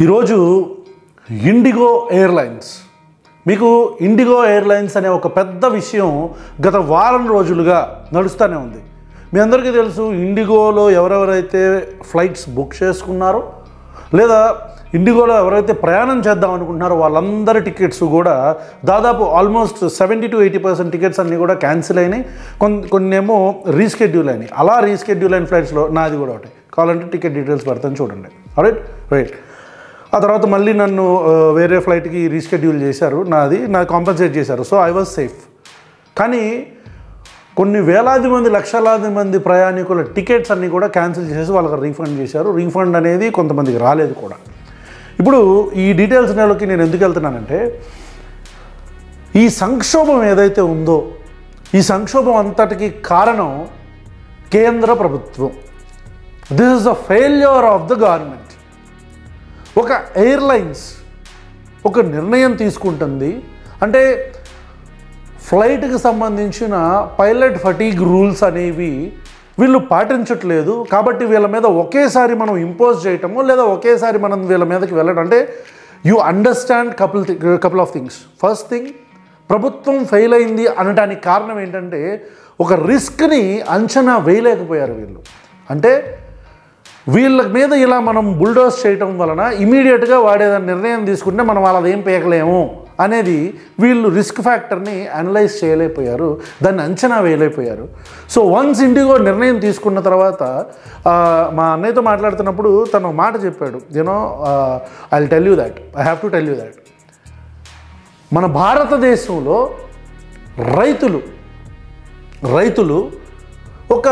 ఈరోజు IndiGo airlines మీకు IndiGo airlines అనే ఒక పెద్ద విషయం గత వారం రోజులుగా నడుస్తూనే ఉంది. మీ అందరికీ తెలుసు ఇండిగోలో ఎవరెవరైతే ఫ్లైట్స్ బుక్ చేసుకున్నారో లేదా ఇండిగోలో ఎవరైతే ప్రయాణం చేద్దాం అనుకుంటున్నారో వాళ్ళందరి టికెట్స్ కూడా దాదాపు ఆల్మోస్ట్ 70 to 80% టికెట్స్ అన్నీ కూడా క్యాన్సిల్ అయినాయి. కొన్నేమో రీస్కెడ్యూల్ అయినాయి. అలా రీస్కెడ్యూల్ అయిన ఫ్లైట్స్లో నాది కూడా ఒకటి. కావాలంటే టికెట్ డీటెయిల్స్ పెడతాను చూడండి. రైట్. ఆ తర్వాత మళ్ళీ నన్ను వేరే ఫ్లైట్కి రీస్కెడ్యూల్ చేశారు. నాకు కాంపన్సేట్ చేశారు. So I was safe. కానీ కొన్ని వేలాది మంది లక్షలాది మంది ప్రయాణికుల టికెట్స్ అన్నీ కూడా క్యాన్సిల్ చేసి వాళ్ళకి రీఫండ్ చేశారు. రీఫండ్ అనేది కొంతమందికి రాలేదు కూడా. ఇప్పుడు ఈ డీటెయిల్స్ నెలకి నేను ఎందుకు వెళ్తున్నానంటే, ఈ సంక్షోభం ఏదైతే ఉందో ఈ సంక్షోభం అంతటికి కారణం కేంద్ర ప్రభుత్వం. This is the failure of the government. ఒక ఎయిర్లైన్స్ ఒక నిర్ణయం తీసుకుంటుంది అంటే ఫ్లైట్కి సంబంధించిన పైలట్ ఫటీగ్ రూల్స్ అనేవి వీళ్ళు పాటించట్లేదు. కాబట్టి వీళ్ళ మీద ఒకేసారి మనం ఇంపోజ్ చేయటము లేదా ఒకేసారి మనం వీళ్ళ మీదకి వెళ్ళడం అంటే you understand couple of things. First thing, ప్రభుత్వం ఫెయిల్ అయింది అనడానికి కారణం ఏంటంటే ఒక రిస్క్ని అంచనా వేయలేకపోయారు వీళ్ళు. అంటే వీళ్ళ మీద ఇలా మనం బుల్డోస్ చేయటం వలన ఇమీడియట్గా వాడేదాన్ని నిర్ణయం తీసుకుంటే మనం వాళ్ళది ఏం పేయలేము అనేది వీళ్ళు రిస్క్ ఫ్యాక్టర్ని అనలైజ్ చేయలేకపోయారు, దాన్ని అంచనా వేయలేకపోయారు. సో వన్స్ ఇండిగో నిర్ణయం తీసుకున్న తర్వాత మా అన్నయ్యతో మాట్లాడుతున్నప్పుడు తను మాట చెప్పాడు, I will tell you that, I have to tell you that. మన భారతదేశంలో రైతులు ఒక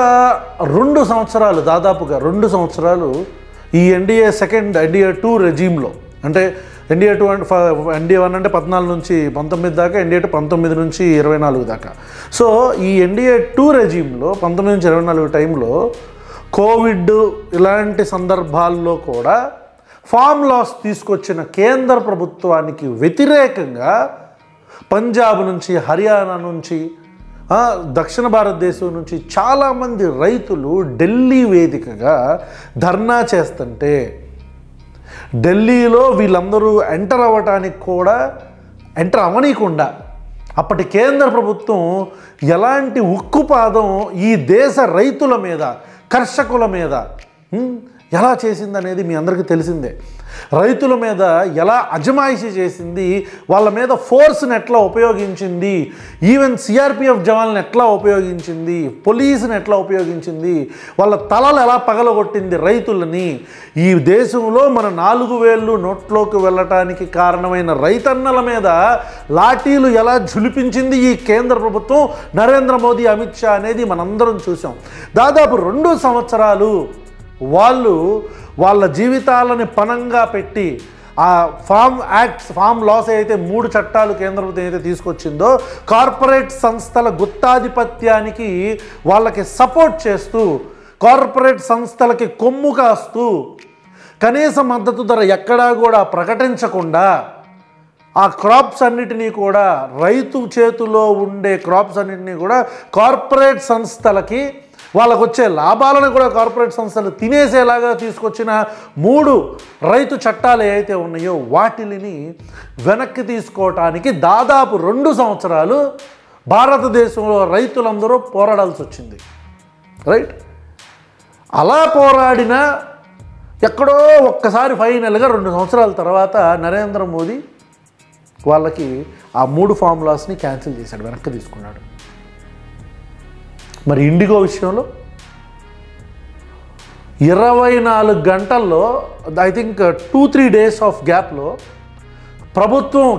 2 సంవత్సరాలు దాదాపుగా 2 సంవత్సరాలు ఈ ఎన్డీఏ 2 రెజీమ్లో అంటే ఎన్డీఏ 2 ఎన్డీఏ 1 అంటే 14 నుంచి 19 దాకా, ఎన్డీఏ 2 19 నుంచి 24 దాకా. సో ఈ ఎన్డీఏ 2 రెజీమ్లో 19 నుంచి 24 టైంలో కోవిడ్ ఇలాంటి సందర్భాల్లో కూడా ఫామ్ లాస్ తీసుకొచ్చిన కేంద్ర ప్రభుత్వానికి వ్యతిరేకంగా పంజాబ్ నుంచి, హర్యానా నుంచి, దక్షిణ భారతదేశం నుంచి చాలామంది రైతులు ఢిల్లీ వేదికగా ధర్నా చేస్తుంటే ఢిల్లీలో వీళ్ళందరూ ఎంటర్ అవ్వనీయకుండా అప్పటి కేంద్ర ప్రభుత్వం ఎలాంటి ఉక్కుపాదం ఈ దేశ రైతుల మీద, కర్షకుల మీద ఎలా చేసిందనేది మీ అందరికీ తెలిసిందే. రైతుల మీద ఎలా అజమాయిషీ చేసింది, వాళ్ళ మీద ఫోర్స్ని ఎట్లా ఉపయోగించింది, ఈవెన్ సిఆర్పిఎఫ్ జవాన్లను ఎట్లా ఉపయోగించింది, పోలీసుని ఎట్లా ఉపయోగించింది, వాళ్ళ తలలు ఎలా పగలగొట్టింది రైతులని. ఈ దేశంలో మన 4 వేళ్ళు నోట్లోకి వెళ్ళటానికి కారణమైన రైతన్నల మీద లాఠీలు ఎలా ఝులిపించింది ఈ కేంద్ర ప్రభుత్వం, నరేంద్ర మోదీ, అమిత్ షా అనేది మనందరం చూసాం. దాదాపు 2 సంవత్సరాలు వాళ్ళు వాళ్ళ జీవితాలని పణంగా పెట్టి ఆ ఫామ్ లాస్ అయితే 3 చట్టాలు కేంద్ర ప్రభుత్వం అయితే తీసుకొచ్చిందో కార్పొరేట్ సంస్థల గుత్తాధిపత్యానికి వాళ్ళకి సపోర్ట్ చేస్తూ, కార్పొరేట్ సంస్థలకి కొమ్ము కాస్తూ, కనీస మద్దతు ధర ఎక్కడా కూడా ప్రకటించకుండా ఆ క్రాప్స్ అన్నిటినీ కూడా, రైతు చేతిలో ఉండే క్రాప్స్ అన్నిటినీ కూడా కార్పొరేట్ సంస్థలకి, వాళ్ళకు వచ్చే లాభాలను కూడా కార్పొరేట్ సంస్థలు తినేసేలాగా తీసుకొచ్చిన 3 రైతు చట్టాలు ఏవైతే ఉన్నాయో వాటిని వెనక్కి తీసుకోవటానికి దాదాపు 2 సంవత్సరాలు భారతదేశంలో రైతులందరూ పోరాడాల్సి వచ్చింది. రైట్. అలా పోరాడిన ఎక్కడో ఒక్కసారి ఫైనల్గా 2 సంవత్సరాల తర్వాత నరేంద్ర మోదీ వాళ్ళకి ఆ 3 ఫార్ములాస్ని క్యాన్సిల్ చేశాడు, వెనక్కి తీసుకున్నాడు. మరి ఇండిగో విషయంలో 24 గంటల్లో, ఐ థింక్ 2-3 డేస్ ఆఫ్ గ్యాప్లో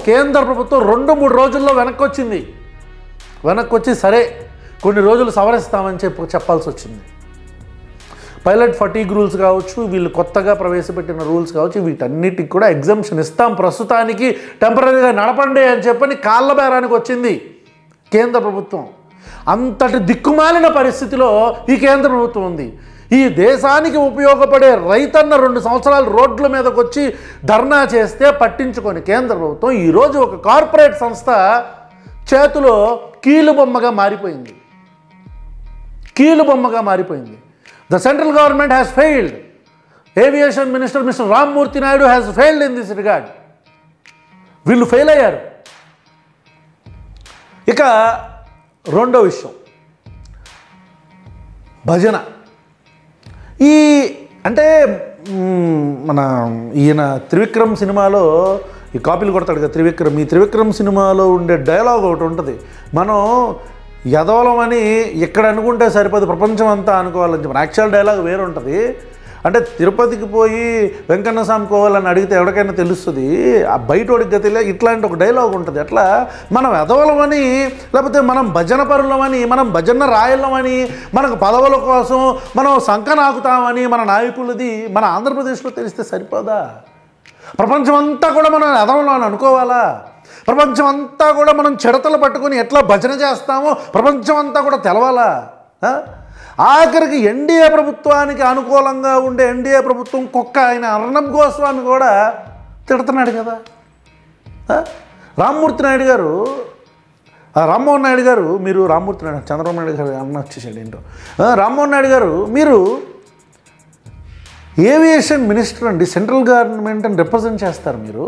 కేంద్ర ప్రభుత్వం 2-3 రోజుల్లో వెనక్కి వచ్చి సరే కొన్ని రోజులు సవరిస్తామని చెప్పాల్సి వచ్చింది. పైలట్ ఫటీగ్ రూల్స్ కావచ్చు, వీళ్ళు కొత్తగా ప్రవేశపెట్టిన రూల్స్ కావచ్చు, వీటన్నిటికి కూడా ఎగ్జంప్షన్ ఇస్తాం, ప్రస్తుతానికి టెంపరీగా నడపండి అని చెప్పని కాళ్ళ బేరానికి వచ్చింది కేంద్ర ప్రభుత్వం. అంతటి దిక్కుమాలిన పరిస్థితిలో ఈ కేంద్ర ప్రభుత్వం ఉంది. ఈ దేశానికి ఉపయోగపడే రైతన్న 2 సంవత్సరాలు రోడ్ల మీదకి వచ్చి ధర్నా చేస్తే పట్టించుకొని కేంద్ర ప్రభుత్వం ఈరోజు ఒక కార్పొరేట్ సంస్థ చేతిలో కీలుబొమ్మగా మారిపోయింది. The central government has failed. Aviation minister mister Rammurthy Naidu has failed in this regard. వీళ్ళు ఫెయిల్ అయ్యారు. ఇక రెండో విషయం భజన. ఈ అంటే మన ఈయన త్రివిక్రమ్ సినిమాలో ఈ కాపీలు కొడతాడు కదా త్రివిక్రమ్, ఈ త్రివిక్రమ్ సినిమాలో ఉండే డైలాగ్ ఒకటి ఉంటుంది, మనం ఎదవలమని ఇక్కడ అనుకుంటే సరిపోదు ప్రపంచం అంతా అనుకోవాలని చెప్పి. యాక్చువల్ డైలాగ్ వేరు ఉంటుంది. అంటే తిరుపతికి పోయి వెంకన్న స్వామి కోవాలని అడిగితే ఎవరికైనా తెలుస్తుంది, ఆ బయటోడికి గతిలే ఇట్లాంటి ఒక డైలాగ్ ఉంటుంది. అట్లా మనం ఎదవలమని, లేకపోతే మనం భజన పరులమని, మనం భజన రాయలమని, మనకు పదవుల కోసం మనం సంకనాకుతామని మన నాయకులది మన ఆంధ్రప్రదేశ్లో తెలిస్తే సరిపోదా? ప్రపంచమంతా కూడా మనం ఎదవలం అని అనుకోవాలా? ప్రపంచమంతా కూడా మనం చిడతలు పట్టుకొని ఎట్లా భజన చేస్తామో ప్రపంచమంతా కూడా తెలవాలా? ఆఖరికి ఎన్డీఏ ప్రభుత్వానికి అనుకూలంగా ఉండే ఎన్డీఏ ప్రభుత్వం కుక్క ఆయన అర్ణబ్ గోస్వామి కూడా తిడుతున్నాడు కదా. రామ్మూర్తి నాయుడు గారు, రామ్మోహన్ నాయుడు గారు, మీరు రామ్మూర్తి నాయుడు చంద్రబాబు నాయుడు గారు అన్న వచ్చేసాడు ఏంటో, రామ్మోహన్ నాయుడు గారు మీరు ఏవియేషన్ మినిస్టర్ అండి, సెంట్రల్ గవర్నమెంట్ అని రిప్రజెంట్ చేస్తారు. మీరు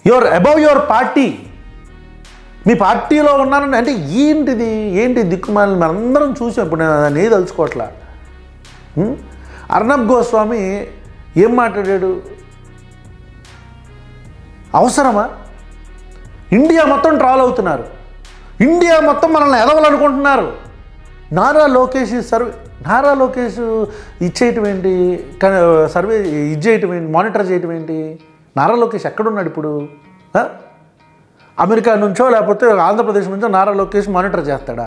యువర్ అబౌవ్ యువర్ పార్టీ, మీ పార్టీలో ఉన్నానండి అంటే ఏంటిది? ఏంటి దిక్కుమాలని మనందరం చూసాం. ఇప్పుడు నేను దాన్ని ఏది తలుచుకోవట్లా. అర్ణబ్ గోస్వామి ఏం మాట్లాడాడు? అవసరమా? ఇండియా మొత్తం ట్రాల్ అవుతున్నారు, ఇండియా మొత్తం మనల్ని ఎదవాలనుకుంటున్నారు. నారా లోకేష్ ఇచ్చేయటం ఏంటి, సర్వే ఇచ్చేయటం ఏంటి, మానిటర్ చేయటం ఏంటి? నారా లోకేష్ ఎక్కడున్నాడు ఇప్పుడు? అమెరికా నుంచో లేకపోతే ఆంధ్రప్రదేశ్ నుంచో నారా లోకేష్ మానిటర్ చేస్తాడా?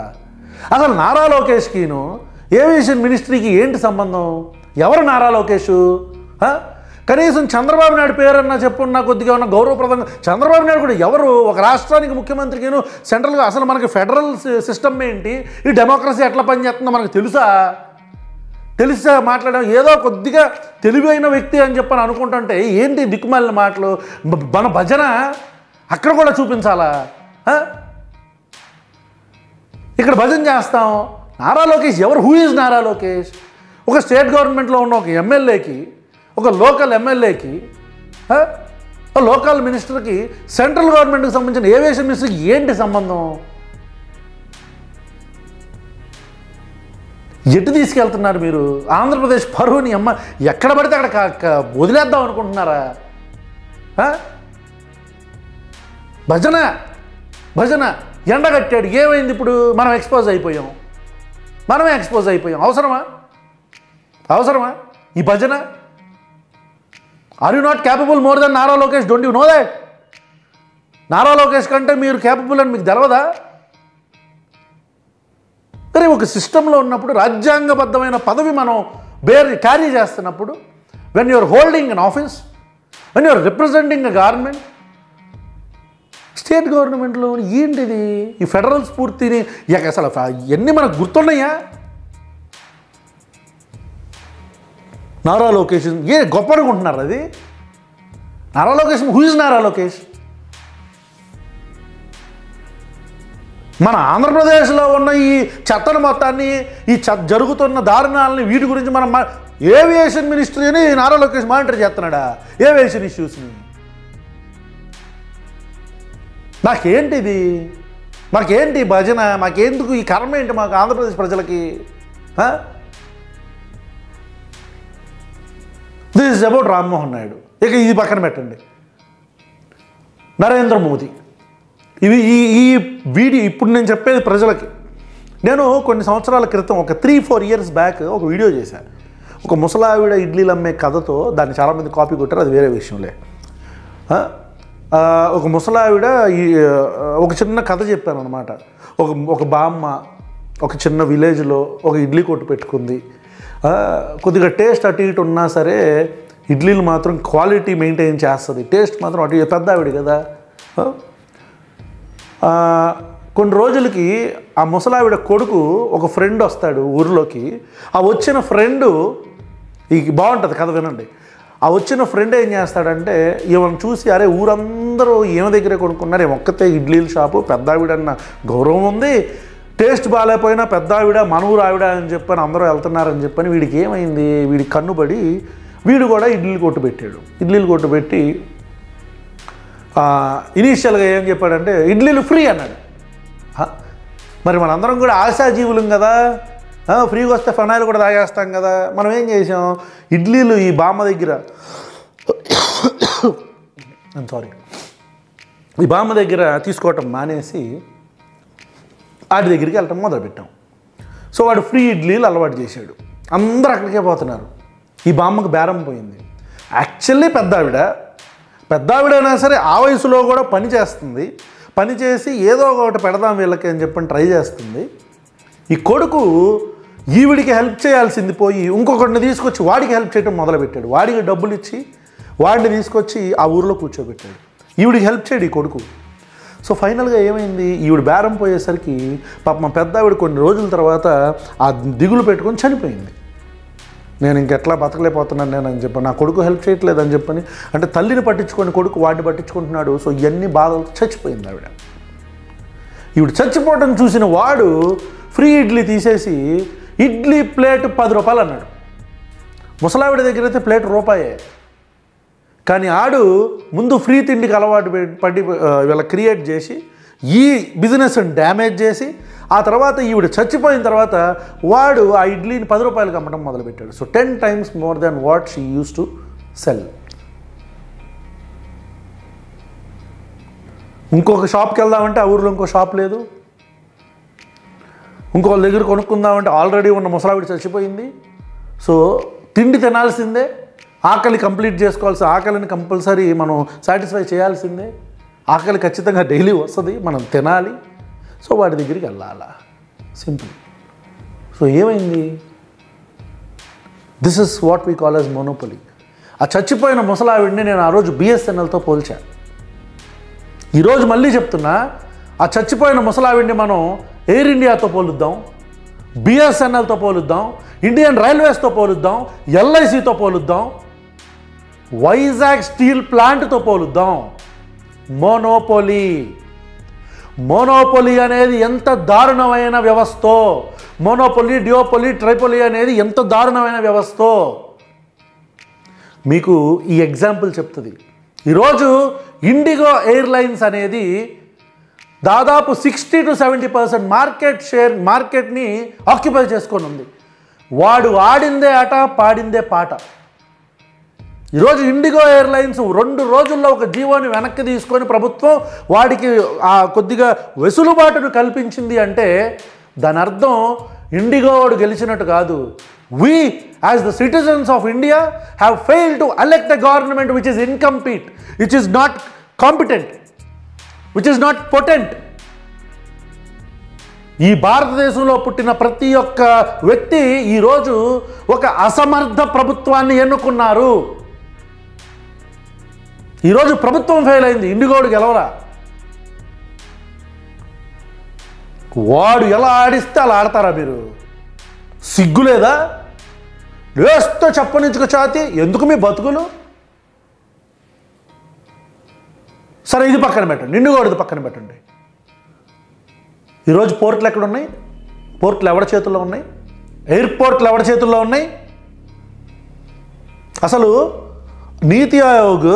అసలు నారా లోకేష్కిను ఏవియేషన్ మినిస్ట్రీకి ఏంటి సంబంధం? ఎవరు నారా లోకేష్? కనీసం చంద్రబాబు నాయుడు పేరన్నా చెప్పున్నా కొద్దిగా ఉన్న గౌరవప్రదంగా. చంద్రబాబు నాయుడు కూడా ఎవరు? ఒక రాష్ట్రానికి ముఖ్యమంత్రికిను సెంట్రల్గా అసలు మనకి ఫెడరల్ సిస్టమ్ ఏంటి, ఈ డెమోక్రసీ ఎట్లా పనిచేస్తుందో మనకు తెలిసా మాట్లాడడం. ఏదో కొద్దిగా తెలివైన వ్యక్తి అని చెప్పని అనుకుంటుంటే ఏంటి దిక్కుమాలిన మాటలు? మన భజన అక్కడ కూడా చూపించాలా? ఇక్కడ భజన చేస్తాం. నారా లోకేష్ ఎవరు? Who is Nara Lokesh? ఒక స్టేట్ గవర్నమెంట్లో ఉన్న ఒక ఎమ్మెల్యేకి, ఒక లోకల్ ఎమ్మెల్యేకి, లోకల్ మినిస్టర్కి సెంట్రల్ గవర్నమెంట్కి సంబంధించిన ఏవియేషన్ మినిస్టర్కి ఏంటి సంబంధం? ఎటు తీసుకెళ్తున్నారు మీరు? ఆంధ్రప్రదేశ్ పరువుని అమ్మ ఎక్కడ పడితే అక్కడ వదిలేద్దాం అనుకుంటున్నారా? భజన ఎండగట్టాడు, ఏమైంది ఇప్పుడు? మనమే ఎక్స్పోజ్ అయిపోయాం. అవసరమా ఈ భజన? Are you not capable more than Nara Lokesh? Don't you know that? Nara Lokesh కంటే మీరు క్యాపబుల్ అని మీకు తెలవదా? కానీ ఒక సిస్టంలో ఉన్నప్పుడు, రాజ్యాంగబద్ధమైన పదవి మనం క్యారీ చేస్తున్నప్పుడు, when you're holding an office, when you're representing a government, state గవర్నమెంట్లో ఏంటిది ఈ ఫెడరల్ స్ఫూర్తిని? అసలు ఇవన్నీ మనకు గుర్తున్నాయా? నారా లోకేష్ గొప్ప అనుకుంటున్నారు. అది నారా లోకేష్. Who is Nara Lokesh? మన ఆంధ్రప్రదేశ్లో ఉన్న ఈ చెత్తను మొత్తాన్ని, ఈ జరుగుతున్న దారుణాలని, వీటి గురించి మనం ఏవియేషన్ మినిస్ట్రీని నారా లోకేష్ మానిటర్ చేస్తున్నాడా? ఏవియేషన్ ఇష్యూస్ని. నాకేంటిది? మాకేంటి భజన? మాకెందుకు ఈ కర్మ ఏంటి మాకు ఆంధ్రప్రదేశ్ ప్రజలకి? This is about Rammohan Naidu. ఇక ఇది పక్కన పెట్టండి. నరేంద్ర మోదీ. ఈ వీడియో ఇప్పుడు నేను చెప్పేది ప్రజలకి. నేను కొన్ని సంవత్సరాల క్రితం, ఒక 3-4 years బ్యాక్ ఒక వీడియో చేశాను. ఒక ముసలావిడ ఇడ్లీలు అమ్మే కథతో. దాన్ని చాలామంది కాపీ కొట్టారు, అది వేరే విషయంలే. ఒక ముసలావిడ ఒక చిన్న కథ చెప్పాను అనమాట. ఒక బామ్మ ఒక చిన్న విలేజ్లో ఒక ఇడ్లీ కొట్టు పెట్టుకుంది. కొద్దిగా టేస్ట్ అటు ఇటు ఉన్నా సరే ఇడ్లీలు మాత్రం క్వాలిటీ మెయింటైన్ చేస్తుంది, టేస్ట్ మాత్రం అటు. పెద్ద ఆవిడ కదా. కొన్ని రోజులకి ఆ ముసలావిడ కొడుకు ఒక ఫ్రెండ్ వస్తాడు ఊరిలోకి. ఆ వచ్చిన ఫ్రెండు బాగుంటుంది కథ, వినండి. ఆ వచ్చిన ఫ్రెండ్ ఏం చేస్తాడంటే, ఈమెను చూసి అరే ఊరందరూ ఈమె దగ్గరే కొనుక్కున్నారు, ఒక్కతే ఇడ్లీల షాపు, పెద్ద ఆవిడన్న గౌరవం ఉంది, టేస్ట్ బాగాలేకపోయినా పెద్ద ఆవిడ మనూరు ఆవిడ అని చెప్పని అందరూ వెళ్తున్నారని చెప్పని వీడికి ఏమైంది, వీడికి కన్నుబడి వీడు కూడా ఇడ్లీలు కొట్టు పెట్టాడు. ఇడ్లీలు కొట్టు పెట్టి ఇనీషియల్గా ఏం చెప్పాడంటే ఇడ్లీలు ఫ్రీ అన్నాడు. మరి మనందరం కూడా ఆశాజీవులం కదా, ఫ్రీగా వస్తే ఫనాయిలు కూడా తాగేస్తాం కదా. మనం ఏం చేసాం, ఇడ్లీలు ఈ బామ్మ దగ్గర ఈ బామ్మ దగ్గర తీసుకోవటం మానేసి వాడి దగ్గరికి వెళ్ళటం మొదలుపెట్టాం. సో వాడు ఫ్రీ ఇడ్లీలు అలవాటు చేశాడు. అందరూ అక్కడికే పోతున్నారు. ఈ బామ్మకు బేరం పోయింది. యాక్చువల్లీ పెద్ద ఆవిడైనా సరే ఆ వయసులో కూడా పని చేస్తుంది. పని చేసి ఏదో ఒకటి పెడదాం వీళ్ళకి అని చెప్పని ట్రై చేస్తుంది. ఈ కొడుకు ఈవిడికి హెల్ప్ చేయాల్సింది పోయి ఇంకొకటిని తీసుకొచ్చి వాడికి హెల్ప్ చేయడం మొదలుపెట్టాడు. వాడికి డబ్బులు ఇచ్చి వాడిని తీసుకొచ్చి ఆ ఊరిలో కూర్చోబెట్టాడు. ఈవిడికి హెల్ప్ చేయడు ఈ కొడుకు. సో ఫైనల్గా ఏమైంది, ఈవిడ బేరం పోయేసరికి పాపం పెద్ద ఆవిడ కొన్ని రోజుల తర్వాత ఆ దిగులు పెట్టుకొని చనిపోయింది. నేను ఇంకెట్లా బతకలేకపోతున్నాను నేను అని చెప్పి, నా కొడుకు హెల్ప్ చేయట్లేదని చెప్పని, అంటే తల్లిని పట్టించుకొని కొడుకు వాడిని పట్టించుకుంటున్నాడు. సో ఇవన్నీ బాధలతో చచ్చిపోయింది ఆవిడ. ఈవిడ చచ్చిపోవడం చూసిన వాడు ఫ్రీ ఇడ్లీ తీసేసి ఇడ్లీ ప్లేట్ 10 రూపాయలు అన్నాడు. ముసలావిడ దగ్గర అయితే ప్లేట్ రూపాయే. కానీ ఆడు ముందు ఫ్రీ తిండికి అలవాటు పడి వీళ్ళ క్రియేట్ చేసి ఈ బిజినెస్ని డ్యామేజ్ చేసి ఆ తర్వాత ఈవిడ చచ్చిపోయిన తర్వాత వాడు ఆ ఇడ్లీని 10 రూపాయలకి అమ్మడం మొదలుపెట్టాడు. So 10 times more than what she used to sell. ఇంకొక షాప్కి వెళ్దామంటే ఆ ఊరిలో ఇంకో షాప్ లేదు. ఇంకొకళ్ళ దగ్గర కొనుక్కుందామంటే ఆల్రెడీ ఉన్న ముసలావిడ చచ్చిపోయింది. సో తిండి తినాల్సిందే, ఆకలి కంప్లీట్ చేసుకోవాల్సి, ఆకలిని కంపల్సరీ మనం సాటిస్ఫై చేయాల్సిందే. ఆకలి ఖచ్చితంగా డైలీ వస్తుంది, మనం తినాలి. సో వాడి దగ్గరికి వెళ్ళాలా, సింపుల్. సో ఏమైంది, this is what we call as monopoly. ఆ చచ్చిపోయిన ముసలావిడిని నేను ఆ రోజు బిఎస్ఎన్ఎల్తో పోల్చాను. ఈరోజు మళ్ళీ చెప్తున్నా, ఆ చచ్చిపోయిన ముసలావిడిని మనం ఎయిర్ ఇండియాతో పోలుద్దాం, బిఎస్ఎన్ఎల్తో పోలుద్దాం, ఇండియన్ రైల్వేస్తో పోలుద్దాం, ఎల్ఐసితో పోలుద్దాం, వైజాగ్ స్టీల్ ప్లాంట్తో పోలుద్దాం. మోనోపొలీ అనేది ఎంత దారుణమైన వ్యవస్థో, మోనోపొలీ, డియోపొలీ, ట్రైపొలీ అనేది ఎంత దారుణమైన వ్యవస్థో మీకు ఈ ఎగ్జాంపుల్ చెప్తుంది. ఈరోజు ఇండిగో ఎయిర్లైన్స్ అనేది దాదాపు 60 to 70% మార్కెట్ని ఆక్యుపై చేసుకొని ఉంది. వాడు ఆడిందే ఆట, పాడిందే పాట. ఈరోజు ఇండిగో ఎయిర్లైన్స్ 2 రోజుల్లో ఒక జీవోని వెనక్కి తీసుకొని ప్రభుత్వం వాడికి ఆ కొద్దిగా వెసులుబాటును కల్పించింది అంటే దాని అర్థం ఇండిగో వాడు గెలిచినట్టు కాదు. We as the citizens of India have failed to elect a government which is incomplete, which is not competent, which is not potent. ఈ భారతదేశంలో పుట్టిన ప్రతి ఒక్క వ్యక్తి ఈరోజు ఒక అసమర్థ ప్రభుత్వాన్ని ఎన్నుకున్నారు. ఈరోజు ప్రభుత్వం ఫెయిల్ అయింది, ఇండిగోడు గెలవరా. వాడు ఎలా ఆడిస్తే అలా ఆడతారా మీరు? సిగ్గులేదా? వేస్తో చెప్పనించుకు చాతి, ఎందుకు మీ బతుకులు? సరే ఇది పక్కన పెట్టండి, ఇండిగోడిది పక్కన పెట్టండి. ఈరోజు పోర్ట్లు ఎక్కడ ఉన్నాయి? పోర్ట్లు ఎవరి చేతుల్లో ఉన్నాయి? ఎయిర్పోర్ట్లు ఎవరి చేతుల్లో ఉన్నాయి? అసలు నీతి ఆయోగ్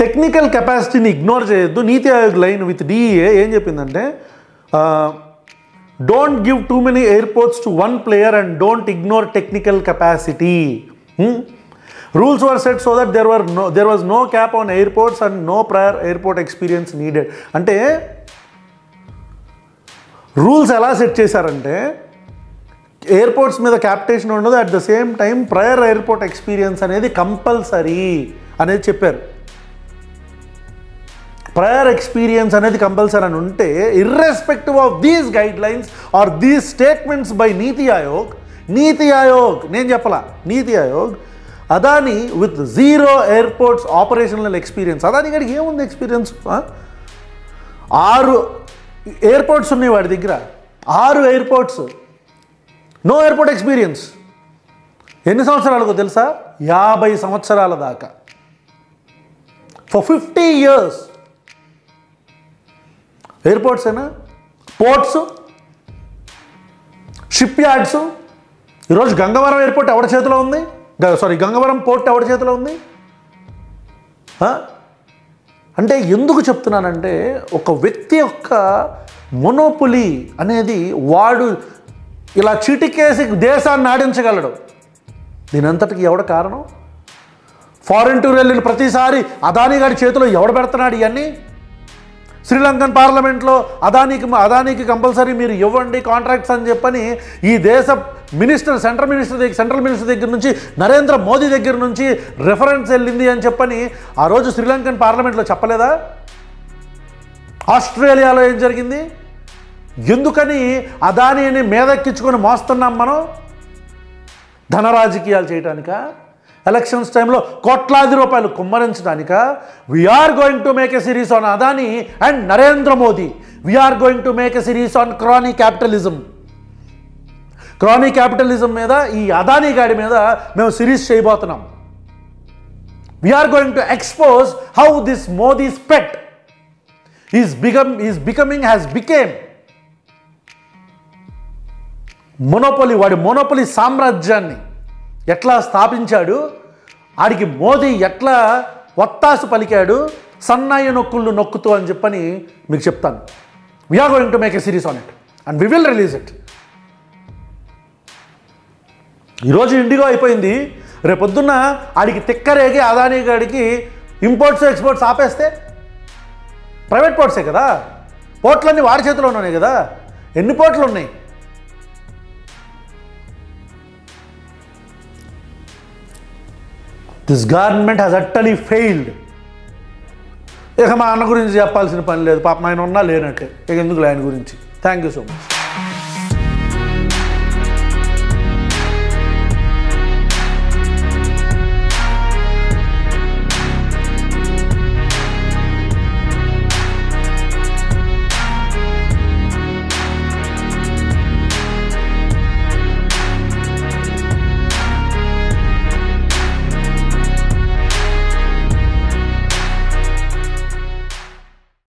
టెక్నికల్ కెపాసిటీని ఇగ్నోర్ చేయొద్దు. నీతి ఆయోగ్ లైన్ విత్ డిఈఏ ఏం చెప్పిందంటే, don't give too many airports to one player and don't ignore technical capacity. Rules were set so that there was no cap on airports and no prior airport experience needed. అంటే rules ఎలా set చేశారంటే airports మీద capitation ఉండదు, at the same time prior airport experience అనేది compulsory అనేది చెప్పారు. Prior experience అనేది compulsory అని ఉంటే irrespective of these guidelines or these statements by Niti Aayog, నేను చెప్పలా, Niti Aayog, Adani with 0 airports operational experience. Adani గారికి ఏముంది ఎక్స్పీరియన్స్? 6 ఎయిర్పోర్ట్స్ ఉన్నాయి వాడి దగ్గర, 6 ఎయిర్పోర్ట్స్, నో ఎయిర్పోర్ట్ ఎక్స్పీరియన్స్. ఎన్ని సంవత్సరాలకు తెలుసా? 50 సంవత్సరాల దాకా. ఫర్ 50 years ఎయిర్పోర్ట్సేనా, పోర్ట్స్, షిప్ యార్డ్స్. ఈరోజు గంగవరం ఎయిర్పోర్ట్ ఎవరి చేతిలో ఉంది? గంగవరం పోర్ట్ ఎవరి చేతిలో ఉంది? అంటే ఎందుకు చెప్తున్నానంటే, ఒక వ్యక్తి యొక్క మొనోపొలి అనేది వాడు ఇలా చీటికేసి దేశాన్ని ఆడించగలడు. దీనంతటికి ఎవడ కారణం? ఫారిన్ టూర్ వెళ్ళిన ప్రతిసారి అదానీ గారి చేతిలో ఎవడు పెడుతున్నాడు ఇవన్నీ? శ్రీలంకన్ పార్లమెంట్లో అదానీకి కంపల్సరీ మీరు ఇవ్వండి కాంట్రాక్ట్స్ అని చెప్పని ఈ దేశ సెంట్రల్ మినిస్టర్ దగ్గర నుంచి నరేంద్ర మోదీ దగ్గర నుంచి రెఫరెన్స్ వెళ్ళింది అని చెప్పని ఆ రోజు శ్రీలంకన్ పార్లమెంట్లో చెప్పలేదా? ఆస్ట్రేలియాలో ఏం జరిగింది? ఎందుకని అదానీని మీదెక్కించుకొని మోస్తున్నాం మనం? ధన రాజకీయాలు చేయటానికా? ఎలక్షన్స్ టైంలో కోట్లాది రూపాయలు కుమ్మరించడానిక? We are going to make a series on Adani and Narendra Modi. We are going to make a series on crony capitalism. Crony capitalism మీద, ఈ అదానీ గాడి మీద మేము సిరీస్ చేయబోతున్నాం. We are going to expose how this Modi's pet has become monopoly. వాడి మొనోపొలి సామ్రాజ్యాన్ని ఎట్లా స్థాపించాడు, ఆడికి మోదీ ఎట్లా వత్తాసు పలికాడు సన్నాయి నొక్కుళ్ళు నొక్కుతూ అని చెప్పని మీకు చెప్తాను. We are going to make a series on it and we will release it. ఈరోజు ఇండిగో అయిపోయింది, రేపొద్దున్న ఆడికి తిక్కరేగి అదానీ గాడికి ఇంపోర్ట్స్ ఎక్స్పోర్ట్స్ ఆపేస్తే? ప్రైవేట్ పోర్ట్సే కదా, పోర్ట్లన్నీ వాడి చేతిలో ఉన్నాయి కదా. ఎన్ని పోర్ట్లు ఉన్నాయి? This government has utterly failed. ఇక మా అన్న గురించి చెప్పాల్సిన పని లేదు, పాపం ఆయన ఉన్నా లేనట్టే, ఇక ఎందుకు ఆయన గురించి. Thank you so much.